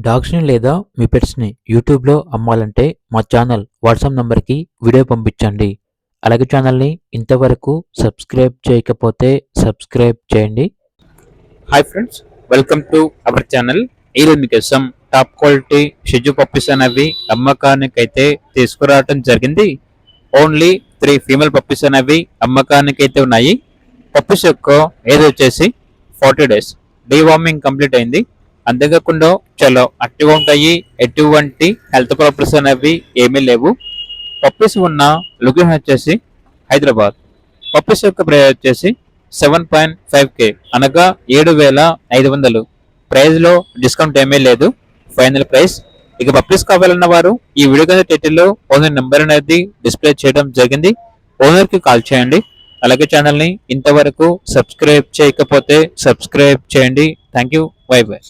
డాగ్స్‌ని లేదా మీ పెట్స్‌ని యూట్యూబ్‌లో అమ్మాలంటే మా ఛానల్ వాట్సాప్ నంబర్‌కి వీడియో పంపించండి. అలాగే ఛానల్‌ని ఇంతవరకు సబ్స్క్రైబ్ చేయకపోతే సబ్స్క్రైబ్ చేయండి. Hi friends, welcome to our channel. ఈరోజు మీకోసం టాప్ క్వాలిటీ షిజు పప్పీస్ అనేవి అమ్మకానికైతే తీసుకురావడం జరిగింది. ఓన్లీ 3 ఫీమేల్ పప్పీస్ అనేవి అమ్మకానికైతే ఉన్నాయి. పప్పీస్ యొక్క ఏజ్ వచ్చేసి 40 డేస్. డీవార్మింగ్ కంప్లీట్ అయింది. అంతేకాకుండా చాలా యాక్టివ్గా ఉంటాయి. ఎటువంటి హెల్త్ ప్రాబ్లమ్స్ అనేవి ఏమీ లేవు. పప్పీస్ ఉన్న లొకేషన్ వచ్చేసి హైదరాబాద్. పప్పీస్ యొక్క ప్రైస్ వచ్చేసి 7.5K అనగా 7,500. ప్రైజ్ లో డిస్కౌంట్ ఏమీ లేదు, ఫైనల్ ప్రైస్. ఇక పప్పీస్ కావాలన్న వారు ఈ వీడియో కింద టైటిల్లో ఓనర్ నెంబర్ అనేది డిస్ప్లే చేయడం జరిగింది. ఓనర్ కి కాల్ చేయండి. అలాగే ఛానల్ ని ఇంతవరకు సబ్స్క్రైబ్ చేయకపోతే సబ్స్క్రైబ్ చేయండి. Thank you. By by.